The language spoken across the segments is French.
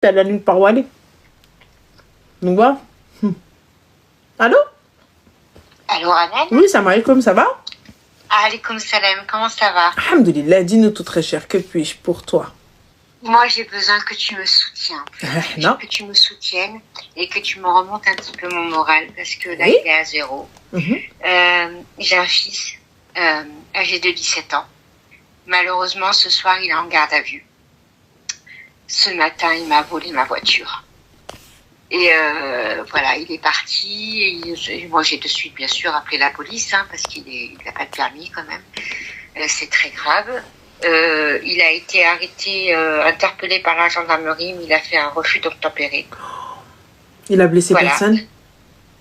T'as la nuit par où aller. Donc voilà. Allô? Allô, Amen? Oui, salam alaikum, ça va? Alaikum salam, comment ça va? Alhamdulillah, dis-nous tout très cher, que puis-je pour toi? Moi, j'ai besoin que tu me soutiens. Non. Que tu me soutiennes et que tu me remontes un petit peu mon moral parce que là, Oui. il est à zéro. J'ai un fils âgé de 17 ans. Malheureusement, ce soir, il est en garde à vue. Ce matin, il m'a volé ma voiture. Et voilà, il est parti. Moi, j'ai de suite, bien sûr, appelé la police parce qu'il n'a pas de permis quand même. C'est très grave. Il a été arrêté, interpellé par la gendarmerie, mais il a fait un refus d'obtempérer. Il a blessé personne?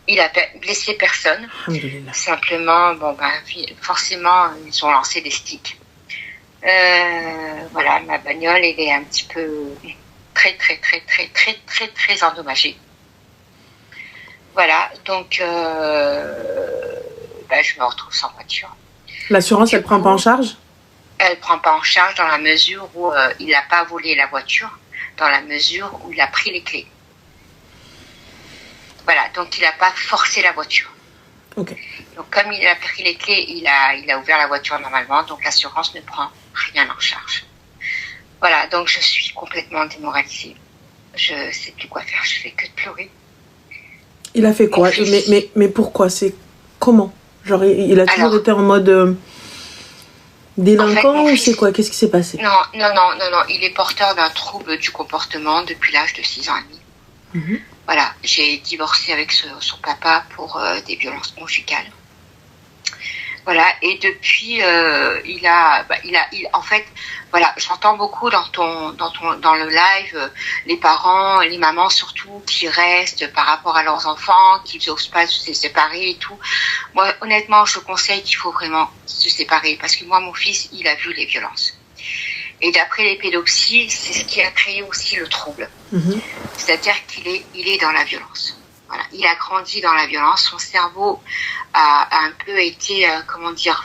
Il a blessé personne. Alhamdulillah. Simplement, forcément, ils ont lancé des sticks. Voilà, ma bagnole, elle est un petit peu très endommagée. Voilà, donc je me retrouve sans voiture. L'assurance, elle prend pas en charge? Elle prend pas en charge dans la mesure où il n'a pas volé la voiture, dans la mesure où il a pris les clés. Voilà, donc il n'a pas forcé la voiture. Ok. Donc comme il a pris les clés, il a ouvert la voiture normalement, donc l'assurance ne prend rien en charge. Voilà, donc je suis complètement démoralisée. Je sais plus quoi faire, je fais que de pleurer. Il a fait quoi? Mais pourquoi? C'est comment? Genre, il a toujours été en mode délinquant, en fait, ou c'est quoi? Qu'est-ce qui s'est passé? Non. Il est porteur d'un trouble du comportement depuis l'âge de 6 ans et demi. Voilà, j'ai divorcé avec son papa pour des violences conjugales. Voilà, et depuis, en fait, voilà, j'entends beaucoup dans le live les parents, les mamans surtout, qui restent par rapport à leurs enfants, qui n'osent pas se séparer et tout. Moi, honnêtement, je conseille qu'il faut vraiment se séparer parce que moi, mon fils, il a vu les violences. Et d'après les pédopsies, c'est ce qui a créé aussi le trouble. C'est-à-dire qu'il est dans la violence. Voilà, il a grandi dans la violence. Son cerveau a un peu été,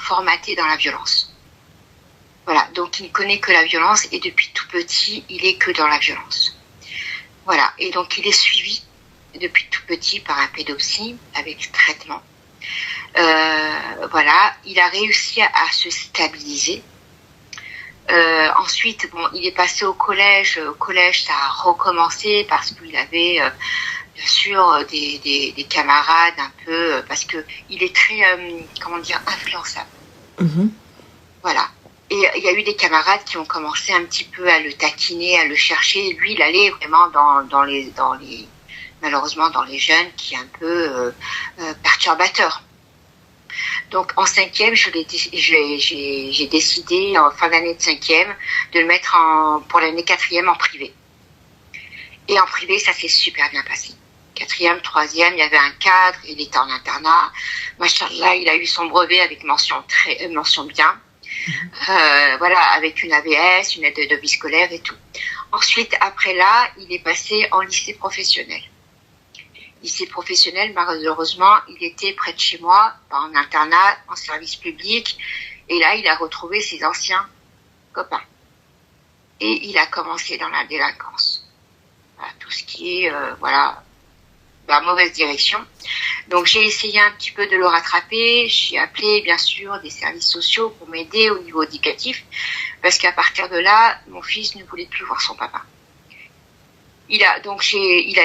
formaté dans la violence. Voilà, donc il ne connaît que la violence et depuis tout petit, il est que dans la violence. Voilà, et donc il est suivi depuis tout petit par un pédopsie avec traitement. Voilà, il a réussi à se stabiliser. Ensuite, il est passé au collège. Au collège, ça a recommencé parce qu'il avait bien sûr des camarades un peu parce que il est très influençable. Voilà. Et il y a eu des camarades qui ont commencé un petit peu à le taquiner, à le chercher. Lui, il allait vraiment malheureusement dans les jeunes qui est un peu perturbateur. Donc en 5e, j'ai décidé en fin d'année de 5e de le mettre pour l'année 4e en privé. Et en privé, ça s'est super bien passé. 4e, 3e, il y avait un cadre, il était en internat. Machallah, il a eu son brevet avec mention bien. Voilà, avec une AVS, une aide de vie scolaire et tout. Ensuite, après là, il est passé en lycée professionnel. Lycée professionnel, malheureusement, il était près de chez moi, en internat, en service public. Et là, il a retrouvé ses anciens copains. Et il a commencé dans la délinquance. Voilà, tout ce qui est, mauvaise direction. Donc, j'ai essayé un petit peu de le rattraper. J'ai appelé, bien sûr, des services sociaux pour m'aider au niveau éducatif. Parce qu'à partir de là, mon fils ne voulait plus voir son papa. Il a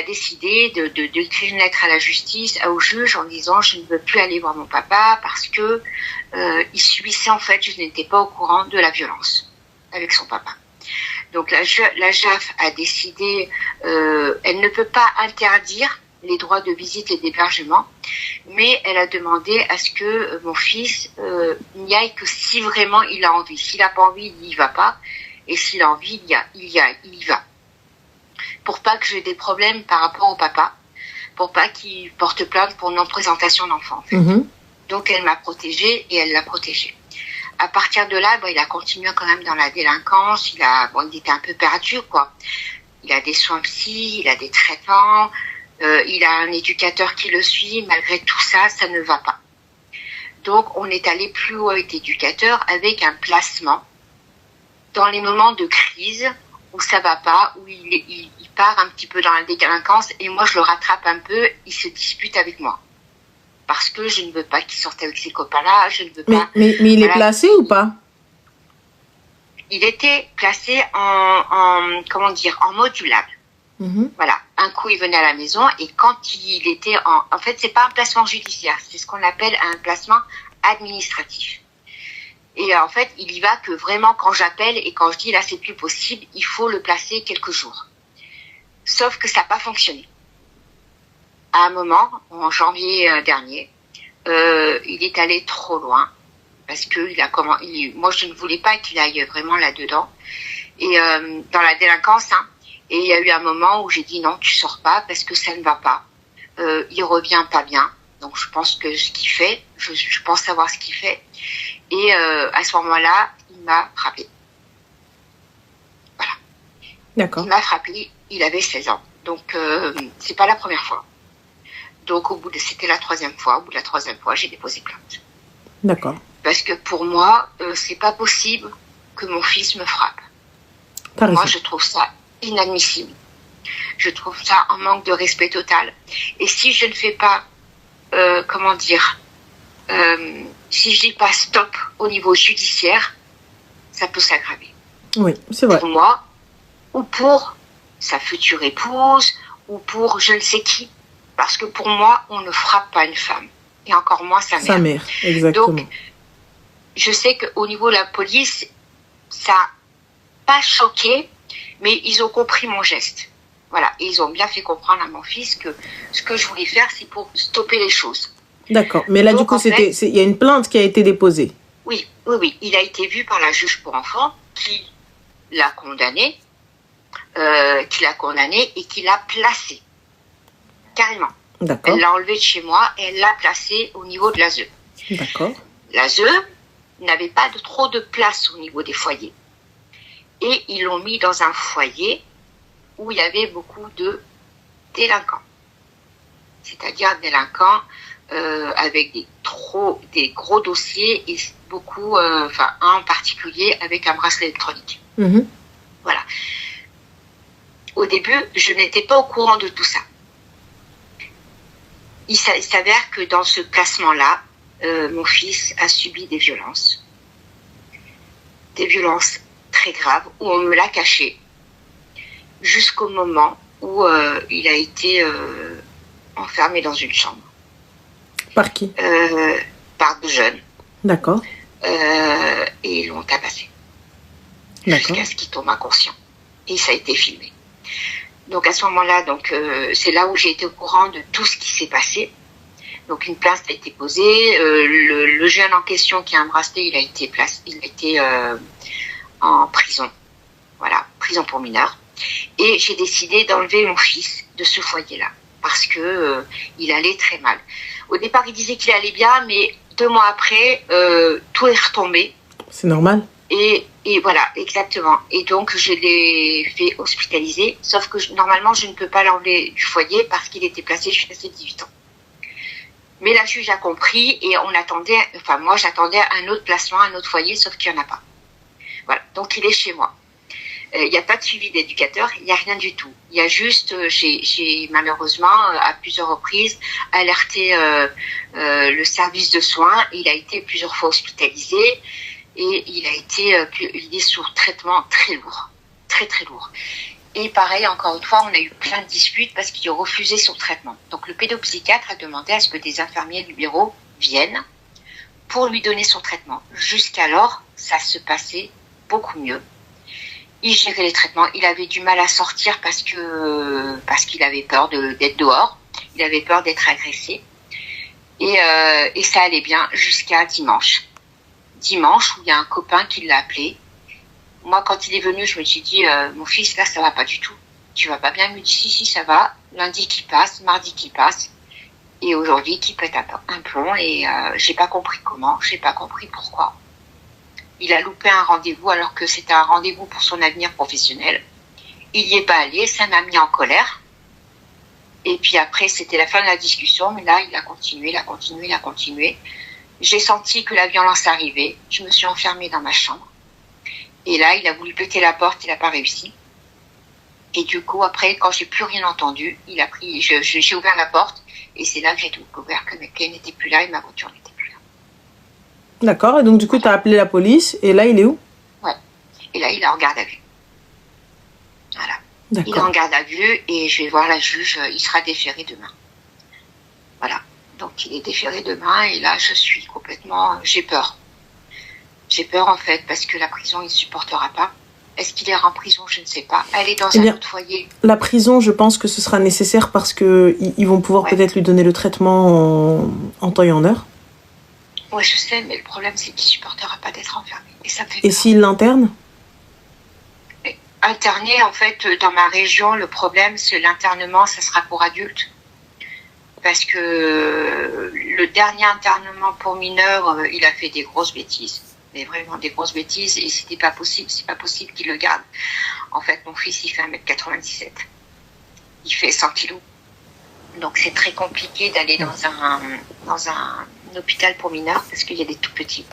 décidé d'écrire une lettre à la justice, au juge, en disant je ne veux plus aller voir mon papa parce que il subissait en fait, je n'étais pas au courant de la violence avec son papa. Donc la JAF a décidé, elle ne peut pas interdire les droits de visite et d'hébergement, mais elle a demandé à ce que mon fils n'y aille que si vraiment il a envie. S'il n'a pas envie, il n'y va pas, et s'il a envie, il y va. Pour pas que j'ai des problèmes par rapport au papa, pour pas qu'il porte plainte pour non-présentation d'enfant. En fait. Donc elle m'a protégée et elle l'a protégé. À partir de là, il a continué quand même dans la délinquance. Il était un peu perdu, quoi. Il a des soins psy, il a des traitements, il a un éducateur qui le suit. Malgré tout ça, ça ne va pas. Donc on est allé plus haut avec l'éducateur avec un placement. Dans les moments de crise, où ça va pas, où il part un petit peu dans la délinquance et moi je le rattrape un peu, il se dispute avec moi. Parce que je ne veux pas qu'il sorte avec ses copains-là, je ne veux pas... Mais il est placé ou pas? Il était placé en modulable. Voilà. Un coup, il venait à la maison et quand il était en fait, c'est pas un placement judiciaire, c'est ce qu'on appelle un placement administratif. Et en fait, il y va que vraiment quand j'appelle et quand je dis là, c'est plus possible, il faut le placer quelques jours. Sauf que ça n'a pas fonctionné. À un moment, en janvier dernier, il est allé trop loin parce que moi, je ne voulais pas qu'il aille vraiment là-dedans. Et dans la délinquance, hein. Et il y a eu un moment où j'ai dit non, tu sors pas parce que ça ne va pas. Il revient pas bien. Donc je pense que ce qu'il fait, je pense savoir ce qu'il fait. Et à ce moment-là, il m'a frappé. Voilà. D'accord. Il m'a frappé, il avait 16 ans. Donc c'est pas la première fois. Donc c'était la troisième fois. Au bout de la troisième fois, j'ai déposé plainte. D'accord. Parce que pour moi, c'est pas possible que mon fils me frappe. Moi, je trouve ça inadmissible. Je trouve ça un manque de respect total. Et si je ne fais pas, si je dis pas stop au niveau judiciaire, ça peut s'aggraver. Oui, c'est vrai. Pour moi, ou pour sa future épouse, ou pour je ne sais qui. Parce que pour moi, on ne frappe pas une femme. Et encore moins sa mère. Sa mère, exactement. Donc, je sais qu'au niveau de la police, ça n'a pas choqué, mais ils ont compris mon geste. Voilà. Et ils ont bien fait comprendre à mon fils que ce que je voulais faire, c'est pour stopper les choses. D'accord. Mais là, donc, du coup, il y a une plainte qui a été déposée. Oui. Il a été vu par la juge pour enfants qui l'a condamné, et qui l'a placé. Carrément. D'accord. Elle l'a enlevé de chez moi et elle l'a placé au niveau de l'ASE. D'accord. L'ASE n'avait pas trop de place au niveau des foyers. Et ils l'ont mis dans un foyer où il y avait beaucoup de délinquants. C'est-à-dire délinquants avec des gros dossiers et beaucoup, un en particulier avec un bracelet électronique. Voilà. Au début, je n'étais pas au courant de tout ça. Il s'avère que dans ce placement-là, mon fils a subi des violences très graves, où on me l'a caché, jusqu'au moment où il a été enfermé dans une chambre. Par qui? Par deux jeunes. D'accord. Et ils l'ont tabassé. Jusqu'à ce qu'il tombe inconscient. Et ça a été filmé. Donc à ce moment-là, c'est là où j'ai été au courant de tout ce qui s'est passé. Donc une plainte a été posée. Le jeune en question qui a un bracelet, il a été en prison. Voilà, prison pour mineurs. Et j'ai décidé d'enlever mon fils de ce foyer-là parce que il allait très mal. Au départ, il disait qu'il allait bien, mais 2 mois après, tout est retombé. C'est normal. Et voilà, exactement. Et donc, je l'ai fait hospitaliser, sauf que normalement, je ne peux pas l'enlever du foyer parce qu'il était placé jusqu'à ses 18 ans. Mais la juge a compris et moi, j'attendais un autre placement, un autre foyer, sauf qu'il n'y en a pas. Voilà, donc il est chez moi. Il n'y a pas de suivi d'éducateur, il n'y a rien du tout. Il y a juste, j'ai malheureusement, à plusieurs reprises, alerté le service de soins. Il a été plusieurs fois hospitalisé. Et il est sous traitement très lourd, très très lourd. Et pareil, encore une fois, on a eu plein de disputes parce qu'il a refusé son traitement. Donc le pédopsychiatre a demandé à ce que des infirmiers du bureau viennent pour lui donner son traitement. Jusqu'alors, ça se passait beaucoup mieux. Il gérait les traitements, il avait du mal à sortir parce qu'il avait peur d'être dehors, il avait peur d'être agressé. Et ça allait bien jusqu'à dimanche. Dimanche, où il y a un copain qui l'a appelé. Moi, quand il est venu, je me suis dit, mon fils, là, ça va pas du tout. Tu vas pas bien? Il me dit, si, ça va. Lundi qui passe, mardi qui passe. Et aujourd'hui, qui pète un plomb. Et j'ai pas compris comment, j'ai pas compris pourquoi. Il a loupé un rendez-vous alors que c'était un rendez-vous pour son avenir professionnel. Il y est pas allé, ça m'a mis en colère. Et puis après, c'était la fin de la discussion. Mais là, il a continué. J'ai senti que la violence arrivait. Je me suis enfermée dans ma chambre. Et là, il a voulu péter la porte. Il n'a pas réussi. Et du coup, après, quand j'ai plus rien entendu, il a pris, j'ai ouvert la porte et c'est là que j'ai découvert que Michael n'était plus là et ma voiture n'était plus là. D'accord, et donc du coup, tu as appelé la police et là, il est où? Ouais. Et là, il est en garde à vue. Voilà. D'accord. Il est en garde à vue et je vais voir la juge, il sera déféré demain. Voilà. Donc, il est déféré demain et là, je suis complètement, j'ai peur. J'ai peur en fait parce que la prison, il ne supportera pas. Est-ce qu'il ira en prison? Je ne sais pas. Elle est dans un autre foyer. La prison, je pense que ce sera nécessaire parce qu'ils vont pouvoir peut-être lui donner le traitement en temps et en heure. Oui, je sais, mais le problème, c'est qu'il ne supportera pas d'être enfermé. Et ça me fait peur. Et s'il l'interne? Interné, en fait, dans ma région, le problème, c'est l'internement, ça sera pour adultes. Parce que le dernier internement pour mineurs, il a fait des grosses bêtises. Mais vraiment des grosses bêtises. Et c'était pas possible, c'est pas possible qu'il le garde. En fait, mon fils, il fait 1m97. Il fait 100 kilos. Donc, c'est très compliqué d'aller dans un hôpital pour mineurs parce qu'il y a des tout petits.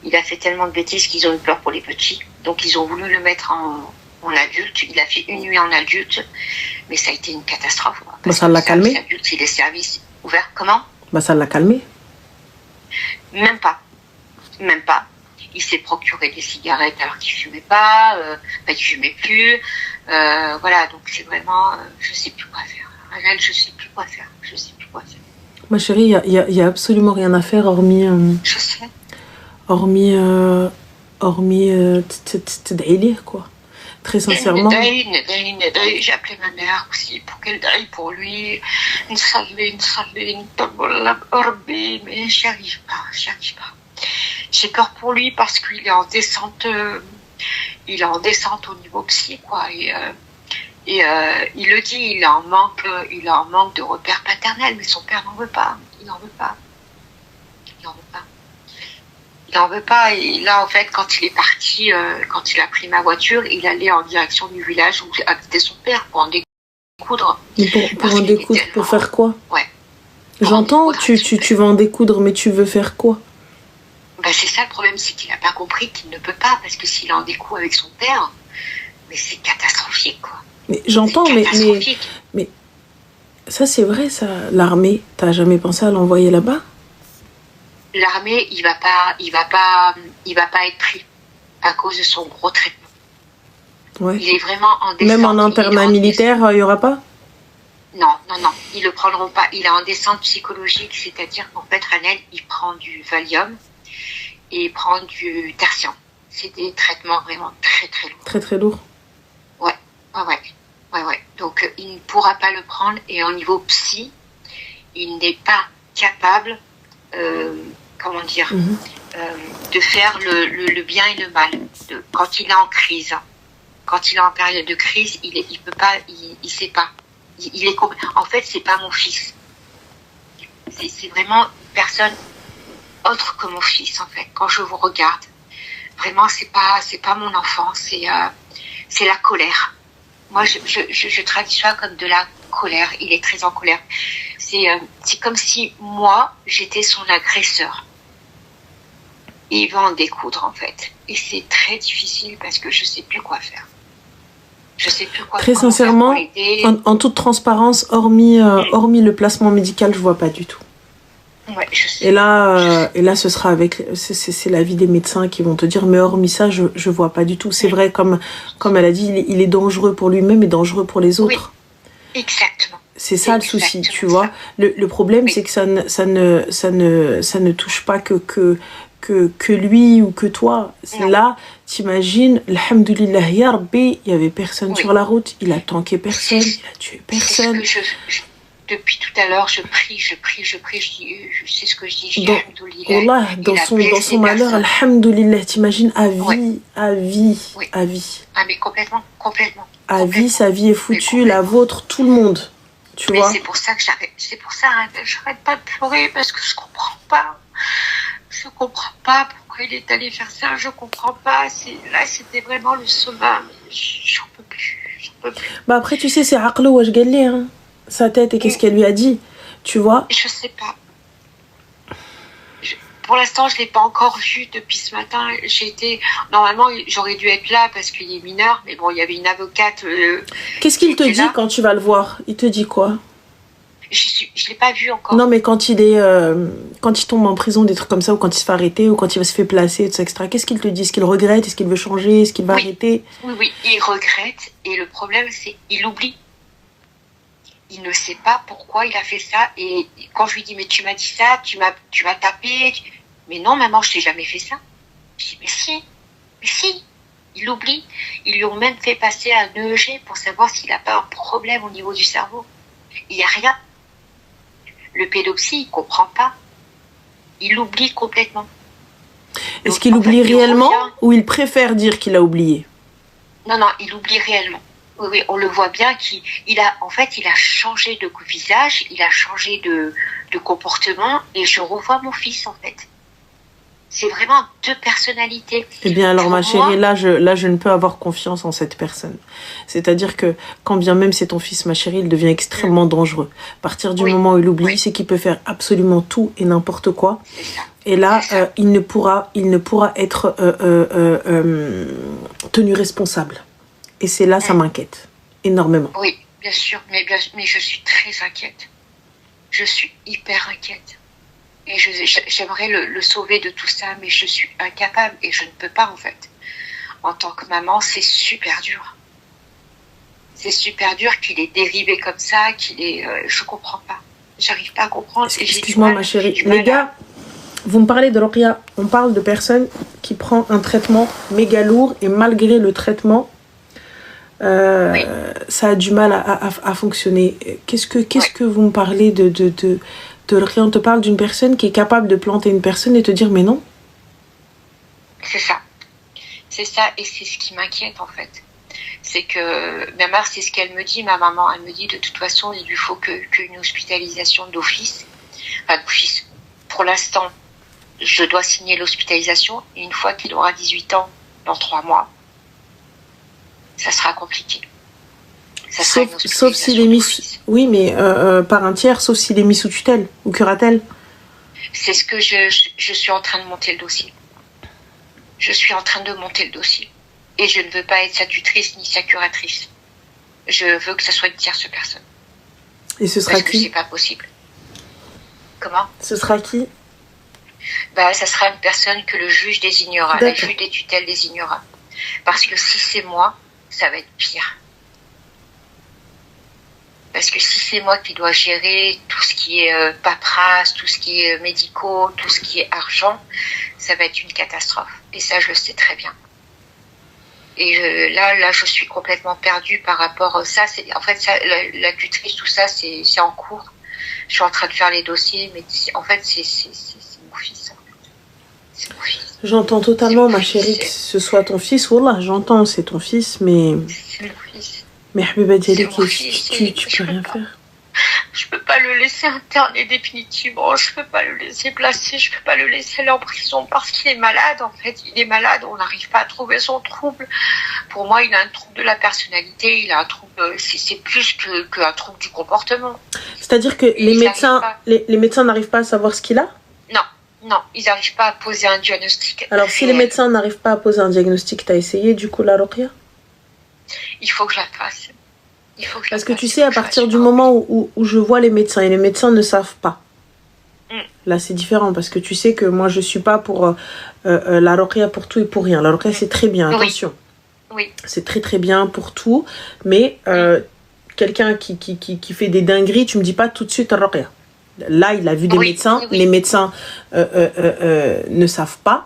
Il a fait tellement de bêtises qu'ils ont eu peur pour les petits. Donc, ils ont voulu le mettre en adulte. Il a fait une nuit en adulte. Mais ça a été une catastrophe. Ça l'a calmé? Adulte, il est service ouvert. Comment? Ça l'a calmé? Même pas. Même pas. Il s'est procuré des cigarettes alors qu'il fumait pas. Il fumait plus. Voilà, donc c'est vraiment... je sais plus quoi faire. Réal, je sais plus quoi faire. Je sais plus quoi faire. Ma chérie, il y a absolument rien à faire hormis... je sais. Hormis t'aider, quoi. Très sincèrement. J'ai appelé ma mère aussi pour qu'elle aille pour lui. Mais j'y arrive pas. J'ai peur pour lui parce qu'il est en descente. Il est en descente au niveau psy, quoi. Et il le dit, il en manque de repères paternels, mais son père n'en veut pas. Il n'en veut pas. Il n'en veut pas. Et là, en fait, quand il est parti, quand il a pris ma voiture, il allait en direction du village où habitait son père pour en découdre. Mais pour en découdre, tellement... pour faire quoi? Ouais. J'entends, tu vas en découdre, mais tu veux faire quoi? C'est ça le problème, c'est qu'il n'a pas compris qu'il ne peut pas, parce que s'il en découd avec son père, mais c'est catastrophique, quoi. Mais j'entends, mais ça c'est vrai, ça. L'armée, t'as jamais pensé à l'envoyer là-bas? L'armée, il va pas être pris à cause de son gros traitement. Ouais. Il est vraiment en descente. Même en internat militaire, il y aura pas? Non, ils le prendront pas. Il est en descente psychologique, c'est-à-dire qu'en fait, Ranel, il prend du Valium et il prend du Tertian. C'est des traitements vraiment très très lourds. Très très lourds. Ouais. Donc, il ne pourra pas le prendre et au niveau psy, il n'est pas capable, de faire le bien et le mal. Quand il est en crise, quand il est en période de crise, il peut pas, il sait pas. En fait, c'est pas mon fils. C'est vraiment une personne autre que mon fils, en fait. Quand je vous regarde, vraiment, c'est pas mon enfant, c'est la colère. Moi, je traduis ça comme de la colère. Il est très en colère. C'est comme si moi, j'étais son agresseur. Et il va en découdre, en fait. Et c'est très difficile parce que je sais plus quoi faire. Je sais plus quoi faire. Très sincèrement, en toute transparence, hormis le placement médical, je vois pas du tout. Ouais, je sais. Et là, ce sera c'est l'avis des médecins qui vont te dire, mais hormis ça, je vois pas du tout. C'est vrai, comme elle a dit, il est dangereux pour lui-même et dangereux pour les autres. Oui, exactement. C'est ça le souci, tu vois. Le problème, c'est que ça ne touche pas que lui ou que toi. Là, t'imagines, alhamdoulilah, ya Rabbi, il y avait personne sur la route, il a tanké personne, il a tué personne. Depuis tout à l'heure, je prie, je sais ce que je dis, Wallah, dans son malheur, alhamdoulilah, t'imagines, à vie. Ah, mais complètement. À vie, sa vie est foutue, la vôtre, tout le monde. Tu vois. C'est pour ça que j'arrête pas de pleurer, parce que je comprends pas. Je comprends pas pourquoi il est allé faire ça, je comprends pas. Là, c'était vraiment le summum. J'en peux plus. Après, tu sais, c'est Aqlo Wash Galli, hein. Sa tête et qu'est-ce qu'elle lui a dit, tu vois. Je sais pas. pour l'instant, je ne l'ai pas encore vu depuis ce matin. Normalement, j'aurais dû être là parce qu'il est mineur, mais bon, il y avait une avocate. Qu'est-ce qu'il te dit là quand tu vas le voir? Il te dit quoi? Je l'ai pas vu encore. Non, mais quand il tombe en prison, des trucs comme ça, ou quand il se fait arrêter, ou quand il va se faire placer, etc. Qu'est-ce qu'il te dit? Est-ce qu'il regrette? Est-ce qu'il veut changer? Est-ce qu'il va arrêter? Oui, il regrette. Et le problème, c'est qu'il oublie. Il ne sait pas pourquoi il a fait ça. Et quand je lui dis, mais tu m'as dit ça, tu m'as tapé. Mais non, maman, je t'ai jamais fait ça. Je dis, mais si. Il oublie. Ils lui ont même fait passer un EEG pour savoir s'il n'a pas un problème au niveau du cerveau. Il n'y a rien. Le pédopsie, il ne comprend pas. Il oublie complètement. Est-ce qu'il oublie réellement ou il préfère dire qu'il a oublié? Non, il oublie réellement. Oui, on le voit bien qu'il a changé de visage, il a changé de comportement et je revois mon fils en fait. C'est vraiment deux personnalités. Eh bien alors ma chérie, là je ne peux avoir confiance en cette personne. C'est-à-dire que quand bien même c'est ton fils, ma chérie, il devient extrêmement dangereux. À partir du moment où il oublie, c'est qu'il peut faire absolument tout et n'importe quoi. Et là, il ne pourra être tenu responsable. Et c'est là, ça m'inquiète énormément. Oui, bien sûr, mais je suis très inquiète. Je suis hyper inquiète. Et j'aimerais le sauver de tout ça, mais je suis incapable et je ne peux pas en fait. En tant que maman, c'est super dur. C'est super dur qu'il est dérivé comme ça, je comprends pas. J'arrive pas à comprendre. Excuse-moi ma chérie. Les gars, vous me parlez de Roqia. On parle de personnes qui prennent un traitement méga lourd et malgré le traitement, ça a du mal à fonctionner. Qu'est-ce que vous me parlez de Roqia? On te parle d'une personne qui est capable de planter une personne et te dire mais non. C'est ça et c'est ce qui m'inquiète en fait. C'est que ma mère, c'est ce qu'elle me dit, ma maman, elle me dit de toute façon il lui faut qu'une hospitalisation d'office. Enfin d'office. Pour l'instant, je dois signer l'hospitalisation et une fois qu'il aura 18 ans, dans 3 mois, ça sera compliqué. Sauf s'il est mis... Oui, mais par un tiers, sauf s'il est mis sous tutelle ou curatelle. C'est ce que je suis en train de monter le dossier. Je suis en train de monter le dossier. Et je ne veux pas être sa tutrice ni sa curatrice. Je veux que ce soit une tierce personne. Et ce sera qui? Parce que c'est pas possible. Comment? Ce sera qui? Ça sera une personne que le juge désignera. Le juge des tutelles désignera. Parce que si c'est moi, ça va être pire. Parce que si c'est moi qui dois gérer tout ce qui est paperasse, tout ce qui est médicaux, tout ce qui est argent, ça va être une catastrophe. Et ça, je le sais très bien. Et là, je suis complètement perdue par rapport à ça. En fait, la tutrice, tout ça, c'est en cours. Je suis en train de faire les dossiers, mais en fait, c'est mon fils. C'est mon fils. J'entends totalement, ma chérie, que ce soit ton fils. Wallah, j'entends, c'est ton fils, mais... C'est mon fils. Mais Habiba Diallo, tu peux rien faire. Je peux pas le laisser interner définitivement, je peux pas le laisser placer, je peux pas le laisser aller en prison parce qu'il est malade en fait. Il est malade, on n'arrive pas à trouver son trouble. Pour moi, il a un trouble de la personnalité, il a un trouble, c'est plus qu'un trouble du comportement. C'est-à-dire que les médecins n'arrivent pas à savoir ce qu'il a? Non, ils n'arrivent pas à poser un diagnostic. Alors si les médecins n'arrivent pas à poser un diagnostic, t'as essayé du coup la Roqia? Il faut que je la fasse. Parce que tu sais, à partir du moment où je vois les médecins et les médecins ne savent pas, là c'est différent parce que tu sais que moi je suis pas pour la Roqia pour tout et pour rien. La Roqia c'est très bien, attention. Oui. C'est très très bien pour tout, mais quelqu'un qui fait des dingueries, tu me dis pas tout de suite la Roqia. Là il a vu des médecins, les médecins ne savent pas.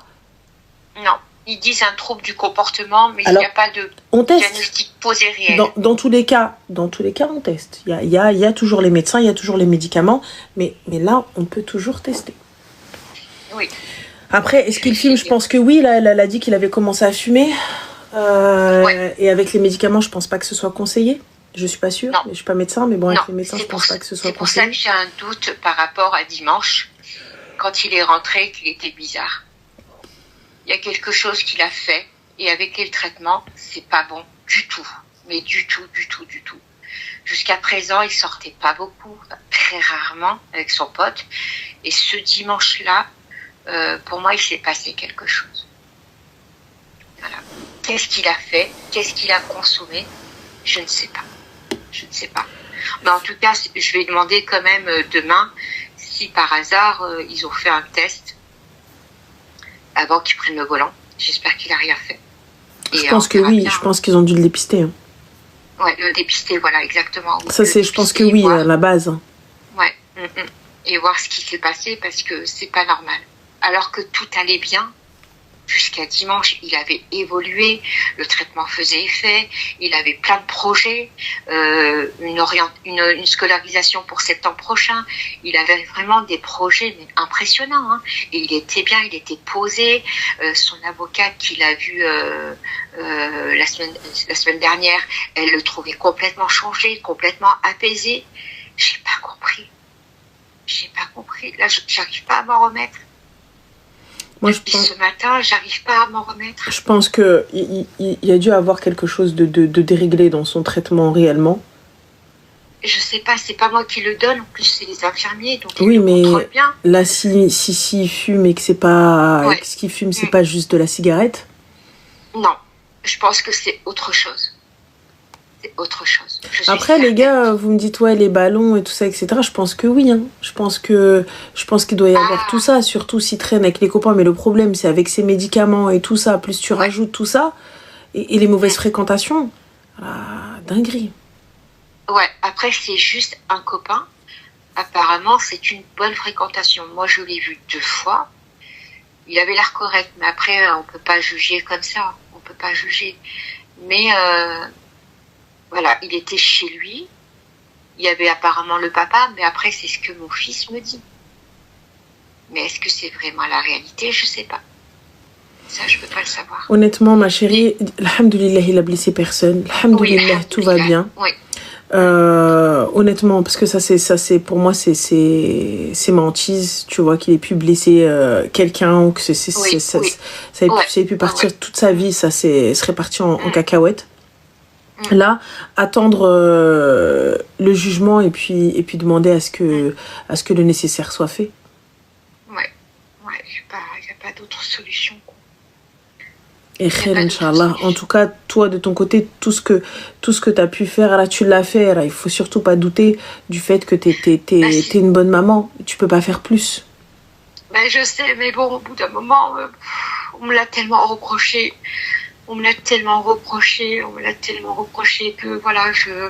Non. Ils disent un trouble du comportement, mais il n'y a pas de diagnostic posé réel. Dans tous les cas, on teste. Il y a toujours les médecins, il y a toujours les médicaments, mais là, on peut toujours tester. Oui. Après, est-ce qu'il fume? Je pense que oui. Là, elle a dit qu'il avait commencé à fumer. Et avec les médicaments, je pense pas que ce soit conseillé. Je suis pas sûre. Je suis pas médecin, mais bon, avec les médecins, je pense pas que ce soit conseillé. C'est pour ça que j'ai un doute par rapport à dimanche, quand il est rentré, qu'il était bizarre. Il y a quelque chose qu'il a fait et avec le traitement, c'est pas bon du tout. Mais du tout. Jusqu'à présent, il sortait pas beaucoup, très rarement avec son pote. Et ce dimanche-là, pour moi, il s'est passé quelque chose. Voilà. Qu'est-ce qu'il a fait? Qu'est-ce qu'il a consommé? Je ne sais pas. Je ne sais pas. Mais en tout cas, je vais demander quand même demain si par hasard ils ont fait un test avant qu'il prenne le volant. J'espère qu'il n'a rien fait. Je pense que oui, je pense qu'ils ont dû le dépister. Hein. Ouais, le dépister, voilà, exactement. Ça, c'est, je pense que oui, à la base. Ouais, et voir ce qui s'est passé parce que c'est pas normal. Alors que tout allait bien, jusqu'à dimanche, il avait évolué, le traitement faisait effet, il avait plein de projets, une scolarisation pour septembre prochain. Il avait vraiment des projets impressionnants. Hein. Et il était bien, il était posé. Son avocate qu'il a vue la semaine dernière, elle le trouvait complètement changé, complètement apaisé. J'ai pas compris. Là, j'arrive pas à m'en remettre. Moi, depuis ce matin, j'arrive pas à m'en remettre. Je pense que il a dû avoir quelque chose de déréglé dans son traitement réellement. Je sais pas, c'est pas moi qui le donne, en plus c'est les infirmiers, donc oui, ils le contrôlent bien. Là, si fume et que c'est pas, ouais. Ce qu'il fume, c'est pas juste de la cigarette. Non, je pense que c'est autre chose. C'est autre chose. Après, les gars, vous me dites, ouais, les ballons et tout ça, etc. Je pense que oui. Hein. Je pense qu'il doit y avoir tout ça, surtout s'il traîne avec les copains. Mais le problème, c'est avec ses médicaments et tout ça, plus tu rajoutes tout ça, et les mauvaises fréquentations. Dinguerie. Ouais, après, c'est juste un copain. Apparemment, c'est une bonne fréquentation. Moi, je l'ai vu 2 fois. Il avait l'air correct. Mais après, on peut pas juger comme ça. On peut pas juger. Mais... voilà, il était chez lui. Il y avait apparemment le papa, mais après, c'est ce que mon fils me dit. Mais est-ce que c'est vraiment la réalité? Je sais pas. Ça, je peux pas le savoir. Honnêtement, ma chérie, alhamdoulilah, il a blessé personne. Alhamdoulilah, oui, tout va bien. Oui. Honnêtement, parce que ça c'est pour moi, c'est ma hantise. Tu vois, qu'il ait pu blesser quelqu'un ou que ça ait pu partir toute sa vie, ça serait parti en cacahuète. Là, attendre le jugement et puis demander à ce que le nécessaire soit fait. Ouais, il n'y a pas d'autre solution. Et khair, Inch'Allah. En tout cas, toi, de ton côté, tout ce que tu as pu faire, là, tu l'as fait. Là, il ne faut surtout pas douter du fait que t'es une bonne maman. Tu ne peux pas faire plus. Ben, je sais, mais bon, au bout d'un moment, on me l'a tellement reproché. On me l'a tellement reproché que voilà, je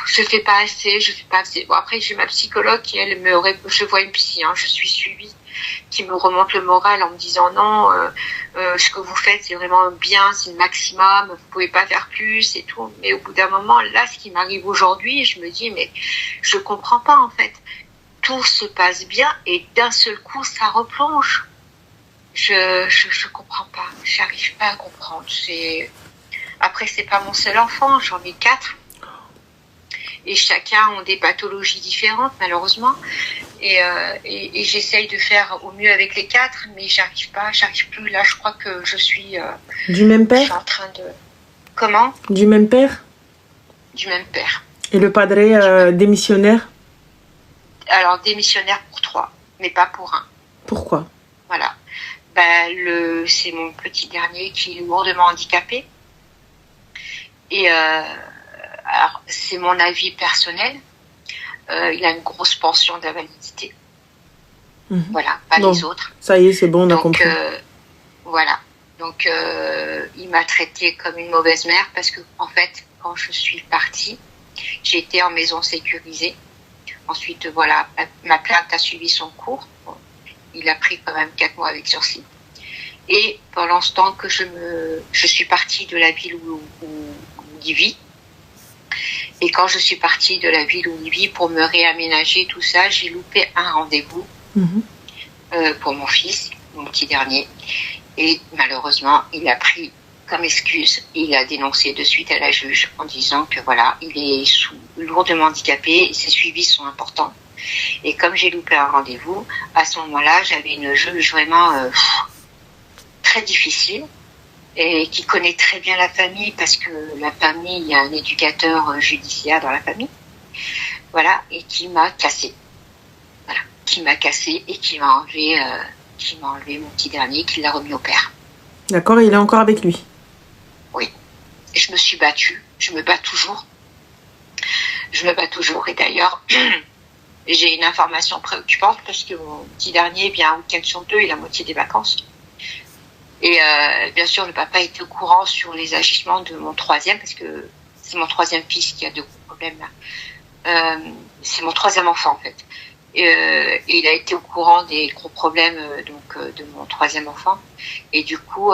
fais pas assez. Bon, après, j'ai ma psychologue qui, je vois une psy, hein, je suis suivie, qui me remonte le moral en me disant non, ce que vous faites, c'est vraiment bien, c'est le maximum, vous pouvez pas faire plus et tout. Mais au bout d'un moment, là, ce qui m'arrive aujourd'hui, je me dis, mais je comprends pas, en fait. Tout se passe bien et d'un seul coup, ça replonge. Je comprends pas, j'arrive pas à comprendre. Après, c'est pas mon seul enfant, j'en ai 4. Et chacun ont des pathologies différentes, malheureusement. Et j'essaye de faire au mieux avec les 4, mais j'arrive plus. Là, je crois que je suis... du même père? Je suis en train de... Comment? Du même père? Du même père. Et le padre démissionnaire? Alors, démissionnaire pour 3, mais pas pour 1. Pourquoi? Voilà. C'est mon petit dernier qui est lourdement handicapé. Et alors, c'est mon avis personnel. Il a une grosse pension d'invalidité. Voilà, pas les autres. Ça y est, c'est bon, on a compris. Voilà. Donc, il m'a traitée comme une mauvaise mère parce que, en fait, quand je suis partie, j'étais en maison sécurisée. Ensuite, voilà, ma plainte a suivi son cours. Bon, il a pris quand même 4 mois avec sursis. Et pendant ce temps que je suis partie de la ville où il vit, et quand je suis partie de la ville où il vit pour me réaménager, tout ça, j'ai loupé un rendez-vous pour mon fils, mon petit dernier. Et malheureusement, il a pris comme excuse, il a dénoncé de suite à la juge en disant que voilà, il est lourdement handicapé et ses suivis sont importants. Et comme j'ai loupé un rendez-vous, à ce moment-là, j'avais une juge vraiment très difficile et qui connaît très bien la famille parce que la famille, il y a un éducateur judiciaire dans la famille. Voilà, et qui m'a cassé. Voilà, qui m'a cassé et qui m'a enlevé qui m'a enlevé mon petit dernier, qui l'a remis au père. D'accord, il est encore avec lui? Oui. Et je me suis battue. Je me bats toujours. Je me bats toujours. Et d'ailleurs, j'ai une information préoccupante parce que mon petit dernier vient un week-end sur 2 et la moitié des vacances. Et bien sûr, le papa était au courant sur les agissements de mon troisième, parce que c'est mon troisième fils qui a de gros problèmes là. C'est mon troisième enfant en fait. Et il a été au courant des gros problèmes de mon troisième enfant. Et du coup,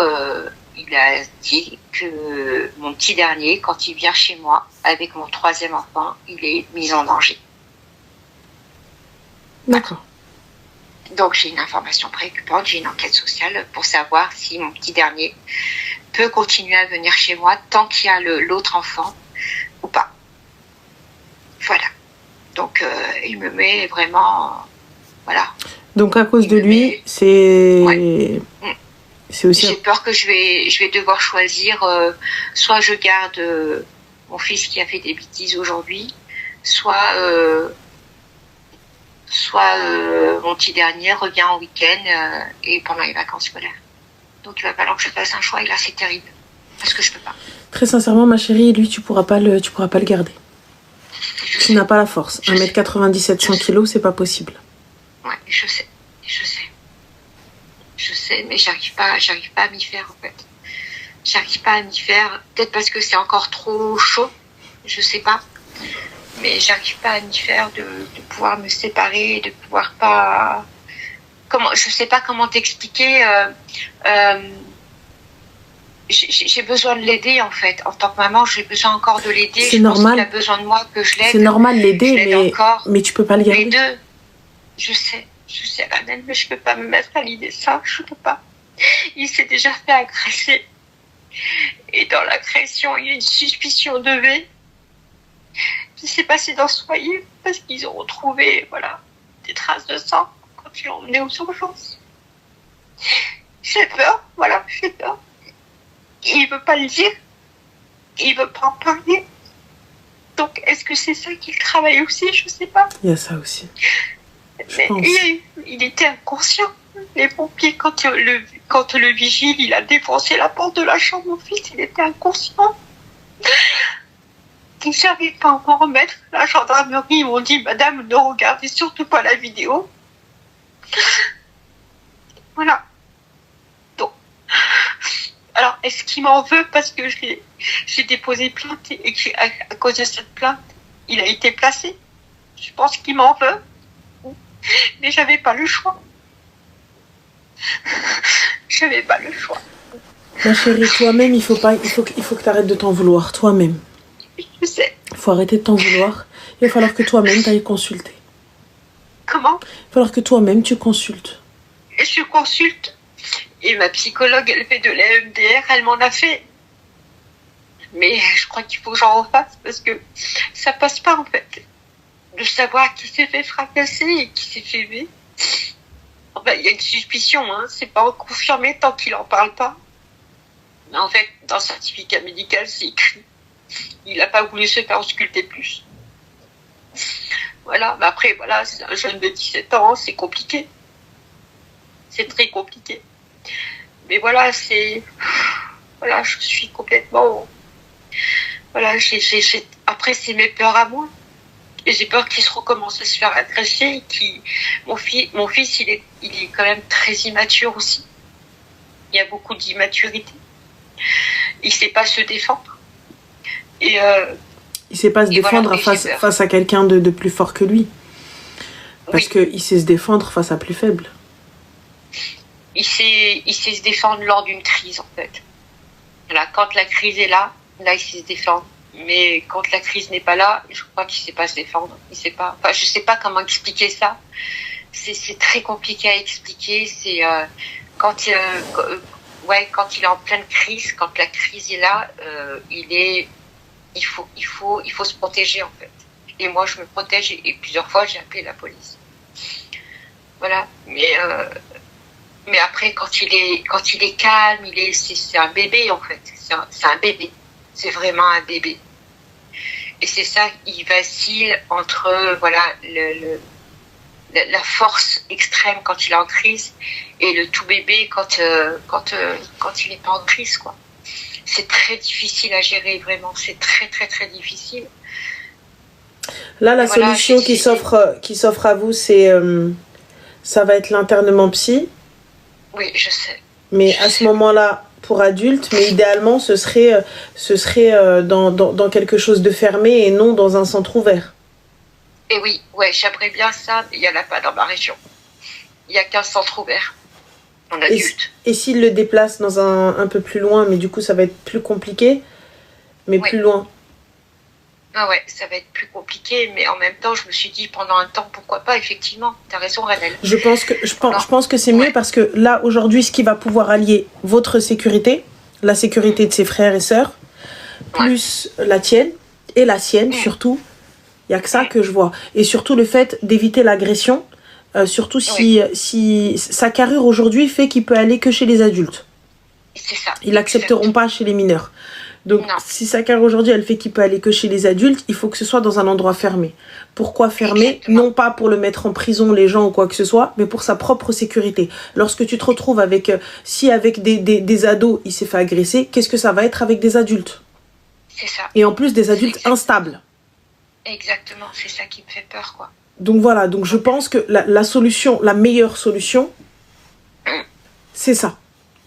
il a dit que mon petit dernier, quand il vient chez moi avec mon troisième enfant, il est mis en danger. D'accord. Donc j'ai une information préoccupante, j'ai une enquête sociale pour savoir si mon petit dernier peut continuer à venir chez moi tant qu'il y a l'autre enfant ou pas. Voilà. Donc il me met vraiment... Voilà. Donc à cause de lui, c'est... Ouais. C'est aussi... J'ai peur que je vais devoir choisir, soit je garde mon fils qui a fait des bêtises aujourd'hui, soit mon petit dernier revient en week-end et pendant les vacances scolaires. Donc il va falloir que je fasse un choix et là c'est terrible parce que je peux pas. Très sincèrement ma chérie, lui tu pourras pas le garder. Tu n'as pas la force. 1m97, 100 kg, c'est pas possible. Ouais, je sais, mais j'arrive pas à m'y faire en fait. J'arrive pas à m'y faire, peut-être parce que c'est encore trop chaud, je sais pas. Mais j'arrive pas à m'y faire de pouvoir me séparer, de pouvoir pas... je sais pas comment t'expliquer. J'ai besoin de l'aider en fait. En tant que maman, j'ai besoin encore de l'aider. C'est normal. Pense qu'il a besoin de moi, que je l'aide. C'est normal l'aider, mais tu peux pas le garder. Les deux. Je sais, Annelle, mais je peux pas me mettre à l'idée ça. Je peux pas. Il s'est déjà fait agresser. Et dans l'agression, il y a une suspicion de V qui s'est passé dans ce foyer parce qu'ils ont retrouvé des traces de sang quand ils l'ont emmené aux urgences. J'ai peur, j'ai peur. Il veut pas le dire, il veut pas en parler. Donc est-ce que c'est ça qu'il travaille aussi? Je sais pas. Il y a ça aussi. Mais il était inconscient. Les pompiers, quand le vigile il a défoncé la porte de la chambre, mon fils il était inconscient. Je n'arrive pas à m'en remettre. La gendarmerie, ils m'ont dit, madame, ne regardez surtout pas la vidéo. Voilà. Donc, alors, est-ce qu'il m'en veut parce que j'ai déposé plainte et qu'à cause de cette plainte, il a été placé? Je pense qu'il m'en veut. Mais j'avais pas le choix. J'avais pas le choix. Ma chérie, toi-même, il faut que tu arrêtes de t'en vouloir, toi-même. Je sais. Il faut arrêter de t'en vouloir. Il va falloir que toi-même t'ailles consulter. Comment? Il va falloir que toi-même tu consultes. Et je consulte. Et ma psychologue, elle fait de l'EMDR, elle m'en a fait. Mais je crois qu'il faut que j'en refasse parce que ça passe pas en fait. De savoir qui s'est fait fracasser et qui s'est fait aimer. Enfin, il y a une suspicion, c'est pas confirmé tant qu'il en parle pas. Mais en fait, dans le certificat médical, c'est écrit. Il n'a pas voulu se faire ausculter plus. Voilà, mais après, c'est un jeune de 17 ans, c'est compliqué. C'est très compliqué. Mais je suis complètement... Après, c'est mes peurs à moi. Et j'ai peur qu'il se recommence à se faire agresser. Mon fils, il est quand même très immature aussi. Il y a beaucoup d'immaturité. Il sait pas se défendre. Et il sait pas se défendre face à quelqu'un de plus fort que lui. Parce qu'il sait se défendre face à plus faible. Il sait se défendre lors d'une crise, en fait. Là, quand la crise est là, il sait se défendre. Mais quand la crise n'est pas là, je crois qu'il sait pas se défendre. Je sais pas comment expliquer ça. C'est très compliqué à expliquer. C'est quand il est en pleine crise, quand la crise est là, il faut se protéger en fait. Et moi je me protège et plusieurs fois j'ai appelé la police. Voilà. Mais après quand il est calme, c'est un bébé en fait. C'est un bébé. C'est vraiment un bébé. Et c'est ça, il vacille entre la force extrême quand il est en crise et le tout bébé quand il n'est pas en crise, quoi. C'est très difficile à gérer, vraiment. C'est très, très, très difficile. Là, la solution qui s'offre à vous, c'est ça va être l'internement psy. Oui, je sais. Mais à ce moment-là, pour adultes, mais idéalement, ce serait dans quelque chose de fermé et non dans un centre ouvert. Et oui, ouais, j'aimerais bien ça, mais il n'y en a pas dans ma région. Il n'y a qu'un centre ouvert en adulte. Et s'il le déplace dans un peu plus loin, mais du coup, ça va être plus compliqué, mais plus loin. Ah ouais, ça va être plus compliqué, mais en même temps, je me suis dit, pendant un temps, pourquoi pas, effectivement. T'as raison, Ranel. Je pense que c'est mieux parce que là, aujourd'hui, ce qui va pouvoir allier votre sécurité, la sécurité de ses frères et sœurs, plus la tienne et la sienne, surtout, il n'y a que ça que je vois. Et surtout, le fait d'éviter l'agression, surtout si sa carrure aujourd'hui fait qu'il peut aller que chez les adultes. C'est ça. Ils l'accepteront pas chez les mineurs. Donc, si sa carrière aujourd'hui, elle fait qu'il peut aller que chez les adultes, il faut que ce soit dans un endroit fermé. Pourquoi fermé? Exactement. Non pas pour le mettre en prison, les gens ou quoi que ce soit, mais pour sa propre sécurité. Lorsque tu te retrouves avec, si avec des ados, il s'est fait agresser, qu'est-ce que ça va être avec des adultes? C'est ça. Et en plus, des adultes instables. Exactement, c'est ça qui me fait peur, quoi. Donc voilà, donc je pense que la solution, la meilleure solution, c'est ça.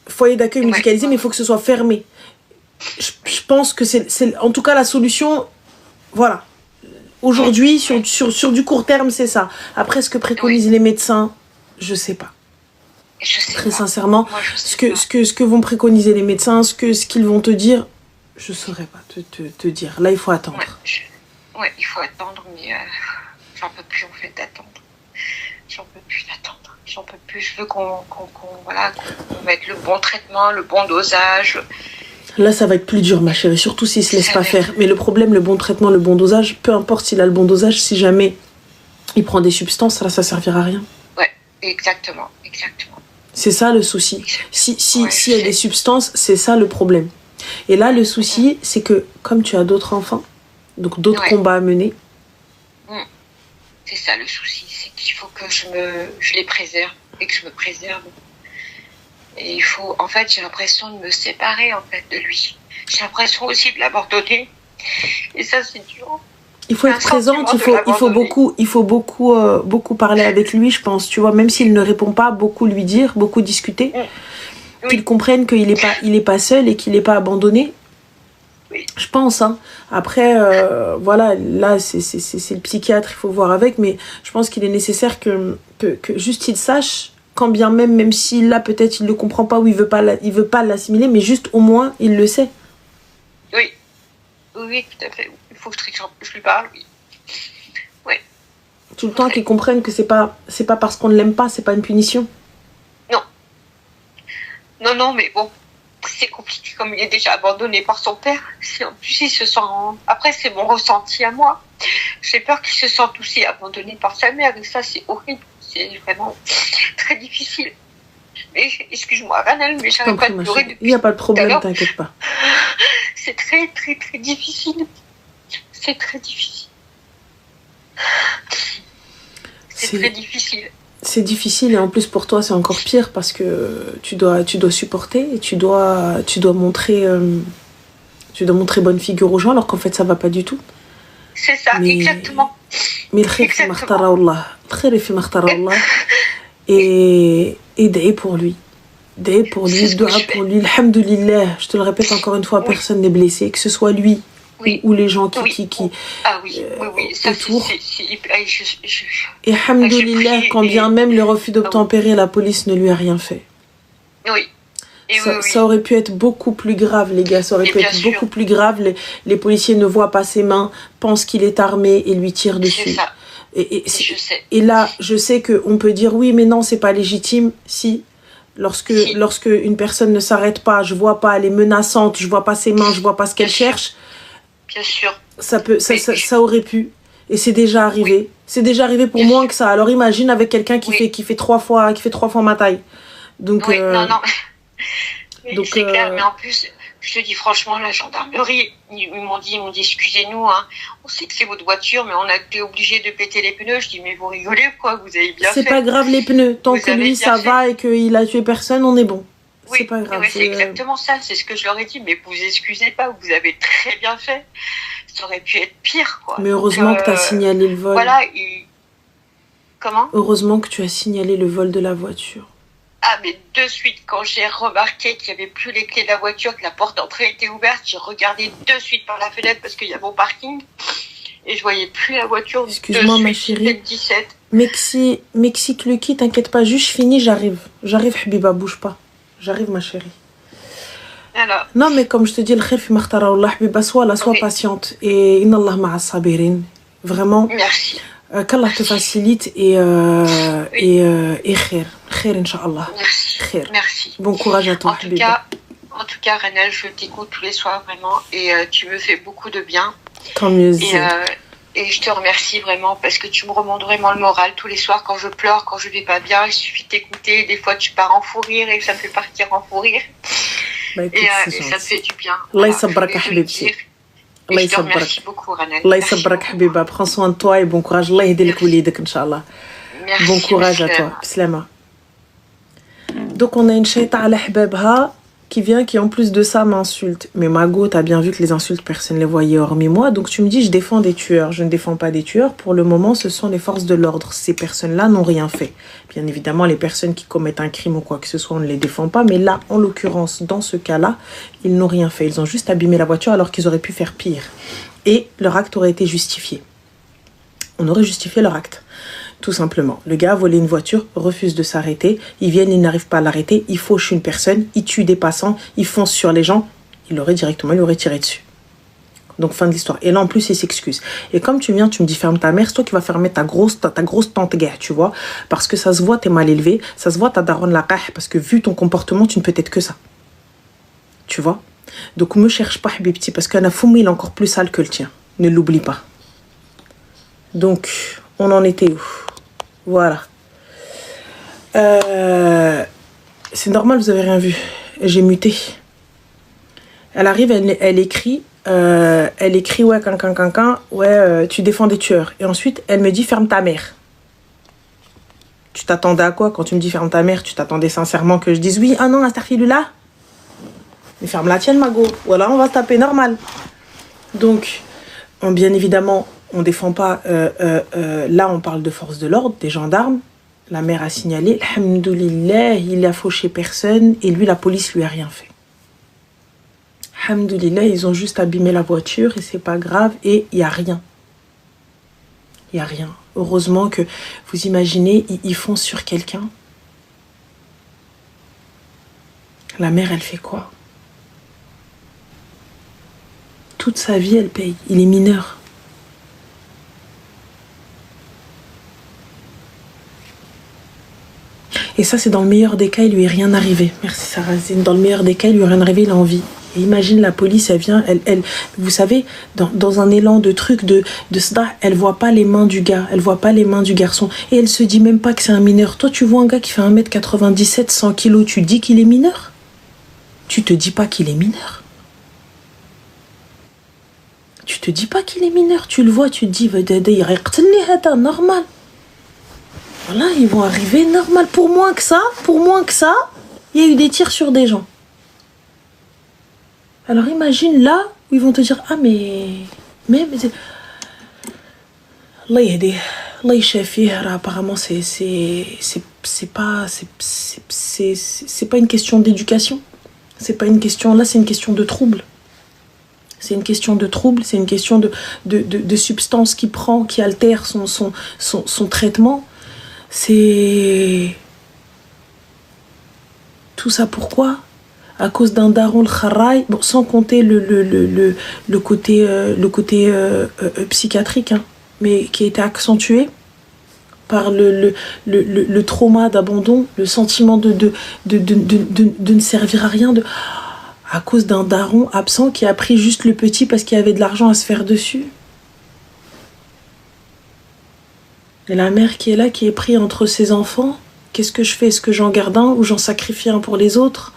Foyer d'accueil médicalisé, mais il faut que ce soit fermé. Je pense que c'est en tout cas la solution, voilà. Aujourd'hui, sur du court terme, c'est ça. Après, ce que préconisent les médecins, je sais pas. Très sincèrement, ce que vont préconiser les médecins, ce qu'ils vont te dire, je saurais pas te dire. Là, il faut attendre. Ouais, il faut attendre, mais j'en peux plus en fait d'attendre. J'en peux plus d'attendre. J'en peux plus. Je veux qu'on mette le bon traitement, le bon dosage. Là, ça va être plus dur, ma chérie, surtout s'il se laisse pas faire. Mais le problème, le bon traitement, le bon dosage, peu importe s'il a le bon dosage, si jamais il prend des substances, là, ça servira à rien. Ouais, exactement. C'est ça le souci. S'il y a des substances, c'est ça le problème. Et là, le souci, c'est que comme tu as d'autres enfants, donc d'autres combats à mener. C'est ça le souci, c'est qu'il faut que je les préserve et que je me préserve. Et il faut, en fait, j'ai l'impression de me séparer en fait de lui. J'ai l'impression aussi de l'abandonner. Et ça, c'est dur. Il faut être présente, il faut beaucoup parler avec lui, je pense. Tu vois, même s'il ne répond pas, beaucoup lui dire, beaucoup discuter, qu'il comprenne qu'il est pas seul et qu'il n'est pas abandonné. Oui. Je pense, hein. Après, voilà, là, c'est le psychiatre, il faut voir avec, mais je pense qu'il est nécessaire que juste il sache, quand bien même si là, peut-être, il ne le comprend pas ou il veut pas l'assimiler, mais juste, au moins, il le sait. Oui, tout à fait. Il faut que je lui parle, oui. Ouais. Tout le temps qu'il comprenne que c'est pas parce qu'on ne l'aime pas, c'est pas une punition. Non, mais bon. C'est compliqué comme il est déjà abandonné par son père. Si en plus il se sent... Après, c'est mon ressenti à moi. J'ai peur qu'il se sente aussi abandonné par sa mère. Et ça, c'est horrible. C'est vraiment très difficile. Mais excuse-moi, Ranel, mais j'arrête pas de pleurer depuis. Il n'y a pas de problème, t'inquiète pas. C'est très, très, très difficile. C'est très difficile. C'est très difficile. C'est difficile et en plus pour toi c'est encore pire parce que tu dois supporter et tu dois montrer bonne figure aux gens alors qu'en fait ça va pas du tout. C'est ça, exactement. Mais le khayr fi ma ikhtara Allah. Le khayr fi ma ikhtara Allah. Et d'aider pour lui. D'aider pour lui, dua pour lui. Alhamdulillah, je te le répète encore une fois, personne n'est blessé, que ce soit lui ou les gens qui ça, autour. Et alhamdoulilah, quand bien même le refus d'obtempérer, la police ne lui a rien fait. Ça aurait pu être beaucoup plus grave, les gars. Ça aurait pu être beaucoup plus grave. Les policiers ne voient pas ses mains, pensent qu'il est armé et lui tirent dessus. C'est ça. Et là, je sais qu'on peut dire oui, mais non, c'est pas légitime. Si. Lorsque une personne ne s'arrête pas, je vois pas, elle est menaçante, je vois pas ses mains, je vois pas ce qu'elle cherche. Bien sûr. Ça aurait pu. Et c'est déjà arrivé. Oui. C'est déjà arrivé pour moins que ça. Alors imagine avec quelqu'un qui fait 3 fois ma taille. Donc, non. Donc, c'est clair, mais en plus, Je te dis franchement, la gendarmerie, ils m'ont dit, excusez-nous, hein, on sait que c'est votre voiture, mais on a été obligé de péter les pneus. Je dis, mais vous rigolez quoi, vous avez bien fait. C'est pas grave les pneus, tant que lui ça va et qu'il a tué personne, on est bon. Oui, c'est pas grave. Ouais, c'est exactement ça, c'est ce que je leur ai dit, mais vous excusez pas, vous avez très bien fait. Ça aurait pu être pire, quoi. Mais heureusement que tu as signalé le vol. Voilà, Comment ? Heureusement que tu as signalé le vol de la voiture. Ah, mais de suite, quand j'ai remarqué qu'il n'y avait plus les clés de la voiture, que la porte d'entrée était ouverte, j'ai regardé de suite par la fenêtre parce qu'il y a mon parking et je voyais plus la voiture. Excuse-moi, ma chérie. 17. Mexique Lucky, t'inquiète pas, juste je finis, j'arrive. J'arrive, Habiba, bouge pas. J'arrive, ma chérie. Alors. Non, mais comme je te dis, le khir fi makhtara Allah, Habiba, sois patiente. Et inna Allah ma'a sabirin. Vraiment. Merci. Qu'Allah te facilite et khir. Khir, Inch'Allah. Merci. Khir. Merci. Bon courage à toi, Habiba. En tout cas, Renel, je t'écoute tous les soirs, vraiment. Et tu me fais beaucoup de bien. Tant mieux. Et je te remercie vraiment parce que tu me remontes vraiment le moral tous les soirs quand je pleure, quand je vais pas bien. Il suffit de t'écouter. Des fois, tu pars en fou rire et ça me fait partir en fou rire. Bah, écoute, et ça me fait du bien. Allah ysabraka habibti. Allah ysabraka. Merci beaucoup, Renel. Allah ysabraka habiba. Prends soin de toi et bon courage. Allah yahdi lak walidak, Inch'Allah. Merci. Bon courage à toi. Bislama. Donc on a une shaita ala hbabha qui vient, qui en plus de ça m'insulte. Mais Mago, t'as bien vu que les insultes, personne ne les voyait hormis moi. Donc tu me dis, je défends des tueurs. Je ne défends pas des tueurs. Pour le moment, ce sont les forces de l'ordre. Ces personnes-là n'ont rien fait. Bien évidemment, les personnes qui commettent un crime ou quoi que ce soit, on ne les défend pas. Mais là, en l'occurrence, dans ce cas-là, ils n'ont rien fait. Ils ont juste abîmé la voiture alors qu'ils auraient pu faire pire. Et leur acte aurait été justifié. On aurait justifié leur acte. Tout simplement. Le gars a volé une voiture, refuse de s'arrêter. Ils viennent, ils n'arrivent pas à l'arrêter. Il fauche une personne, il tue des passants, il fonce sur les gens. Il aurait tiré dessus. Donc fin de l'histoire. Et là en plus il s'excuse. Et comme tu viens, tu me dis ferme ta mère, c'est toi qui vas fermer ta grosse tante guerre, tu vois. Parce que ça se voit, t'es mal élevé. Ça se voit, t'as daronne la qah. Parce que vu ton comportement, tu ne peux être que ça. Tu vois. Donc me cherche pas, Habibti, parce qu'un foumi il est encore plus sale que le tien. Ne l'oublie pas. Donc, on en était où ? Voilà. C'est normal, vous avez rien vu. J'ai muté. Elle arrive, elle écrit, ouais, ouais, tu défends des tueurs. Et ensuite, elle me dit, ferme ta mère. Tu t'attendais à quoi quand tu me dis ferme ta mère? Tu t'attendais sincèrement que je dise oui, ah non, astaghfirullah. Mais ferme la tienne, Mago. Voilà, on va se taper normal. Donc, bien évidemment, on ne défend pas. Là, on parle de force de l'ordre, des gendarmes. La mère a signalé. Alhamdoulilah, il a fauché personne. Et lui, la police lui a rien fait. Alhamdoulilah, ils ont juste abîmé la voiture et c'est pas grave. Et il n'y a rien. Il n'y a rien. Heureusement que, vous imaginez, ils foncent sur quelqu'un. La mère, elle fait quoi? Toute sa vie, elle paye. Il est mineur. Et ça, c'est dans le meilleur des cas, il lui est rien arrivé. Merci Sarrazine. Dans le meilleur des cas, il lui est rien arrivé, il a envie. Et imagine la police, elle vient, vous savez, dans un élan de truc de ça, elle voit pas les mains du gars, elle voit pas les mains du garçon. Et elle se dit même pas que c'est un mineur. Toi, tu vois un gars qui fait 1m97, 100 kilos, tu dis qu'il est mineur? Tu te dis pas qu'il est mineur? Tu te dis pas qu'il est mineur? Tu le vois, tu te dis, normal. Voilà, ils vont arriver normal. Pour moins que ça, il y a eu des tirs sur des gens. Alors imagine là où ils vont te dire ah mais Allah yahdi, Allah yashafih. Apparemment c'est pas une question d'éducation. C'est pas une question là, c'est une question de trouble. C'est une question de trouble, c'est une question de substance qui prend, qui altère son traitement. C'est tout ça pourquoi? À cause d'un daron le kharaï, bon, sans compter le côté psychiatrique, hein, mais qui a été accentué par le trauma d'abandon, le sentiment de ne servir à rien, à cause d'un daron absent qui a pris juste le petit parce qu'il y avait de l'argent à se faire dessus. Et la mère qui est là, qui est prise entre ses enfants, qu'est-ce que je fais? Est-ce que j'en garde un ou j'en sacrifie un pour les autres?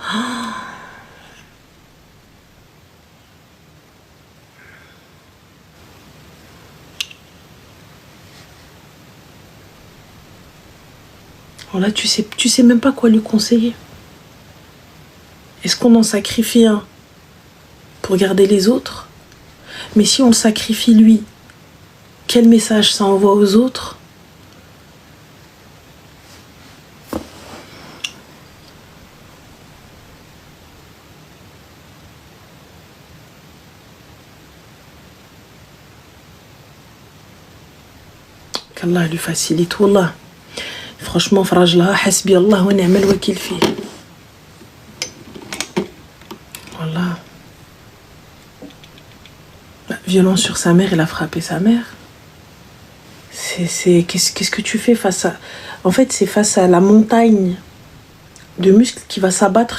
Voilà, tu sais même pas quoi lui conseiller. Est-ce qu'on en sacrifie un pour garder les autres? Mais si on le sacrifie lui, quel message ça envoie aux autres? qu'Allah lui facilite. Wallah. Franchement, Farajla, hasbi Allah wa ni'mal wakil fi. Voilà. La violence sur sa mère, il a frappé sa mère. Qu'est-ce que tu fais face à... En fait, c'est face à la montagne de muscles qui va s'abattre